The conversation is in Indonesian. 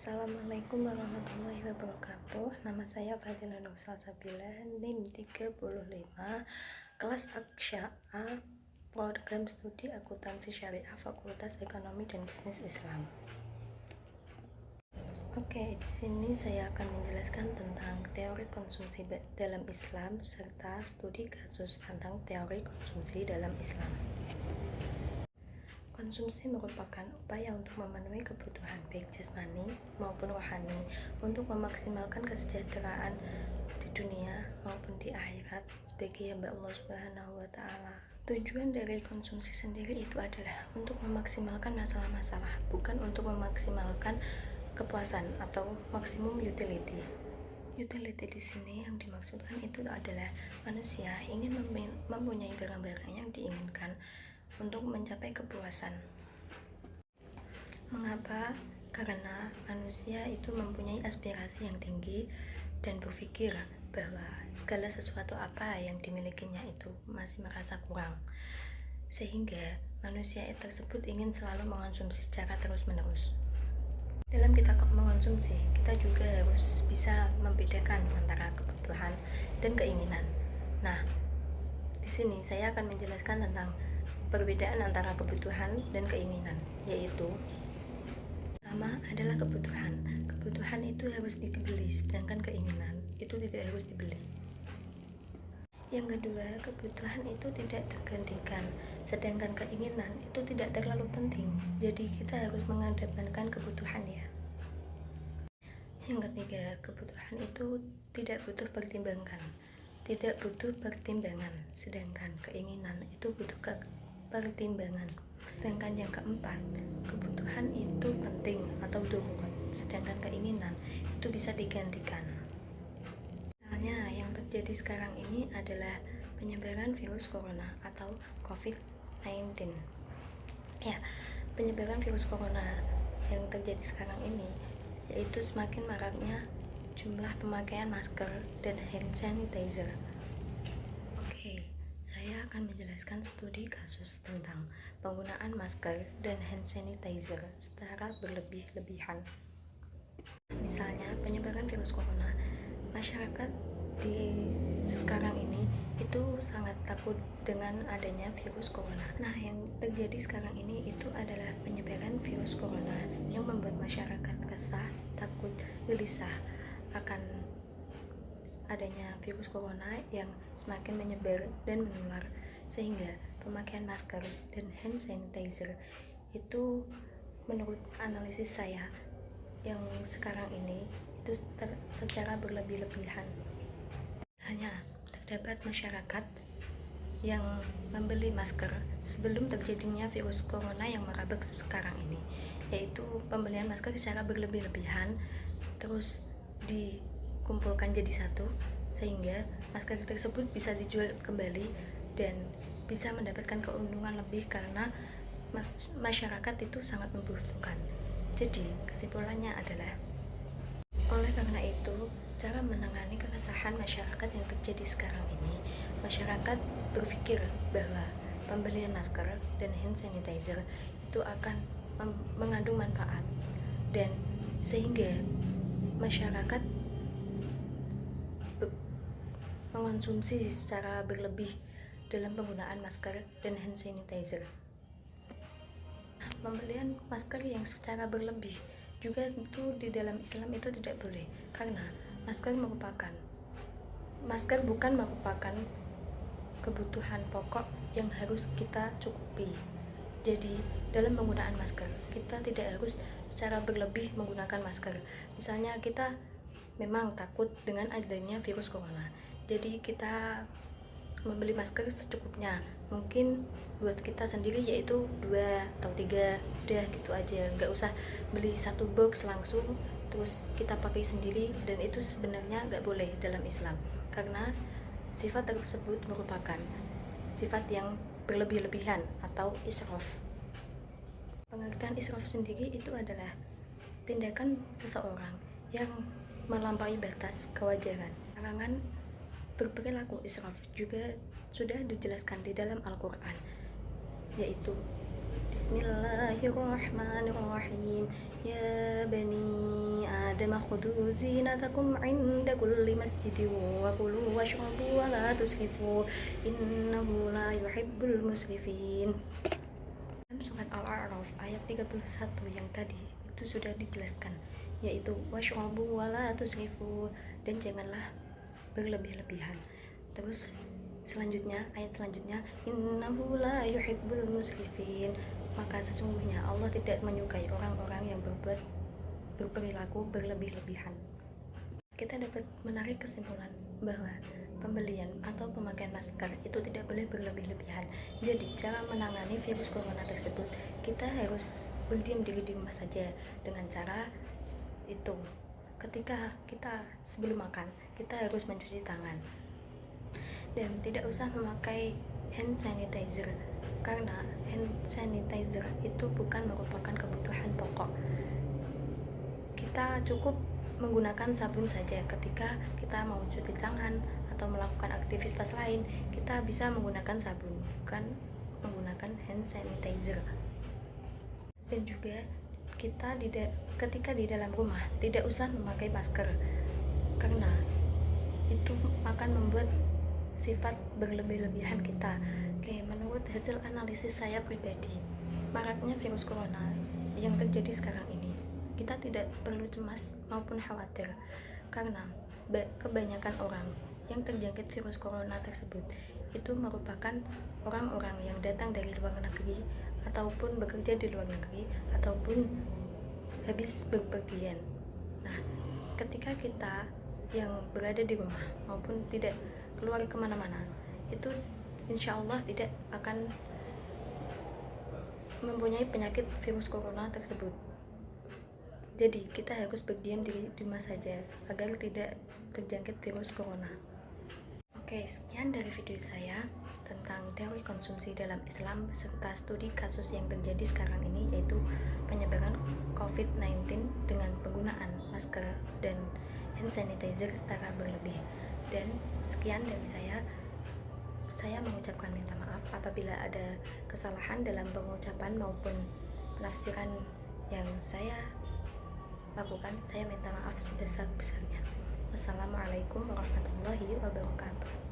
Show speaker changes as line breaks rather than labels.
Assalamualaikum warahmatullahi wabarakatuh. Nama saya Fadila Nur Salsabila, NIM 35, kelas Aksya A, program studi akuntansi syariah, Fakultas Ekonomi dan Bisnis Islam. Oke, di sini saya akan menjelaskan tentang teori konsumsi dalam Islam serta studi kasus tentang teori konsumsi dalam Islam. Konsumsi merupakan upaya untuk memenuhi kebutuhan baik jasmani maupun rohani untuk memaksimalkan kesejahteraan di dunia maupun di akhirat sebagai hamba Allah Subhanahu wa Ta'ala. Tujuan dari konsumsi sendiri itu adalah untuk memaksimalkan masalah-masalah, bukan untuk memaksimalkan kepuasan atau maksimum utility. Utility di sini yang dimaksudkan itu adalah manusia ingin mempunyai barang-barang yang diinginkan untuk mencapai kepuasan. Mengapa? Karena manusia itu mempunyai aspirasi yang tinggi dan berpikir bahwa segala sesuatu apa yang dimilikinya itu masih merasa kurang, sehingga manusia tersebut ingin selalu mengonsumsi secara terus-menerus. Dalam kita mengonsumsi, kita juga harus bisa membedakan antara kebutuhan dan keinginan. Nah, di sini saya akan menjelaskan tentang perbedaan antara kebutuhan dan keinginan, yaitu pertama adalah kebutuhan. Kebutuhan itu harus dibeli, sedangkan keinginan itu tidak harus dibeli. Yang kedua, kebutuhan itu tidak tergantikan, sedangkan keinginan itu tidak terlalu penting. Jadi kita harus mengedepankan kebutuhan ya. Yang ketiga, kebutuhan itu tidak butuh pertimbangan, sedangkan keinginan itu butuh pertimbangan. Sedangkan yang keempat, kebutuhan itu penting atau darurat, sedangkan keinginan itu bisa digantikan. Misalnya yang terjadi sekarang ini adalah penyebaran virus corona atau COVID-19. Ya, penyebaran virus corona yang terjadi sekarang ini yaitu semakin maraknya jumlah pemakaian masker dan hand sanitizer. Saya akan menjelaskan studi kasus tentang penggunaan masker dan hand sanitizer secara berlebih-lebihan. Misalnya penyebaran virus corona, masyarakat di sekarang ini itu sangat takut dengan adanya virus corona. Nah, yang terjadi sekarang ini itu adalah penyebaran virus corona yang membuat masyarakat resah, takut, gelisah akan adanya virus corona yang semakin menyebar dan menular, sehingga pemakaian masker dan hand sanitizer itu menurut analisis saya yang sekarang ini itu secara berlebih-lebihan. Hanya terdapat masyarakat yang membeli masker sebelum terjadinya virus corona yang merebak sekarang ini, yaitu pembelian masker secara berlebih-lebihan terus dikumpulkan jadi satu, sehingga masker tersebut bisa dijual kembali dan bisa mendapatkan keuntungan lebih karena masyarakat itu sangat membutuhkan. Jadi kesimpulannya adalah, oleh karena itu, cara menangani keresahan masyarakat yang terjadi sekarang ini, masyarakat berpikir bahwa pembelian masker dan hand sanitizer itu akan mengandung manfaat, dan sehingga masyarakat mengonsumsi secara berlebih dalam penggunaan masker dan hand sanitizer. Pembelian masker yang secara berlebih juga itu di dalam Islam itu tidak boleh, karena masker bukan merupakan kebutuhan pokok yang harus kita cukupi. Jadi dalam penggunaan masker kita tidak harus secara berlebih menggunakan masker. Misalnya kita memang takut dengan adanya virus corona, jadi kita membeli masker secukupnya, mungkin buat kita sendiri yaitu 2 atau 3, udah gitu aja, nggak usah beli satu box langsung terus kita pakai sendiri, dan itu sebenarnya nggak boleh dalam Islam, karena sifat tersebut merupakan sifat yang berlebih-lebihan atau israf. Pengertian israf sendiri itu adalah tindakan seseorang yang melampaui batas kewajaran. Larangan berperilaku israf juga sudah dijelaskan di dalam Al-Quran, yaitu Bismillahirrahmanirrahim, ya bani آدم خذوا زينتكم عند كل مسجد وكلوا واشربوا ولا تسرفوا إنه لا يحب المسرفين. Dalam surat Al-A'raf ayat 31 yang tadi itu sudah dijelaskan, yaitu washrabu wala tusrifu, dan janganlah berlebih-lebihan. Terus ayat selanjutnya innahu la yuhibbul musrifin, maka sesungguhnya Allah tidak menyukai orang-orang yang berperilaku berlebih-lebihan. Kita dapat menarik kesimpulan bahwa pembelian atau pemakaian masker itu tidak boleh berlebih-lebihan. Jadi cara menangani virus corona tersebut, kita harus berdiam diri di rumah saja dengan cara itu. Ketika kita sebelum makan, kita harus mencuci tangan dan tidak usah memakai hand sanitizer, karena hand sanitizer itu bukan merupakan kebutuhan pokok. Kita cukup menggunakan sabun saja. Ketika kita mau cuci tangan atau melakukan aktivitas lain, kita bisa menggunakan sabun, bukan menggunakan hand sanitizer. Dan juga kita ketika di dalam rumah tidak usah memakai masker, karena itu akan membuat sifat berlebih-lebihan kita. Oke, menurut hasil analisis saya pribadi, maraknya virus corona yang terjadi sekarang ini, kita tidak perlu cemas maupun khawatir, karena kebanyakan orang yang terjangkit virus corona tersebut itu merupakan orang-orang yang datang dari luar negeri ataupun bekerja di luar negeri ataupun habis berpergian. Nah, ketika kita yang berada di rumah maupun tidak keluar kemana-mana, itu insya Allah tidak akan mempunyai penyakit virus corona tersebut. Jadi kita harus berdiam diri di rumah saja agar tidak terjangkit virus corona. Oke, sekian dari video saya tentang teori konsumsi dalam Islam beserta studi kasus yang terjadi sekarang ini, yaitu penyebaran COVID-19 dengan penggunaan masker dan hand sanitizer secara berlebih. Dan sekian dari saya mengucapkan minta maaf apabila ada kesalahan dalam pengucapan maupun penafsiran yang saya lakukan. Saya minta maaf sebesar-besarnya. Wassalamualaikum warahmatullahi wabarakatuh.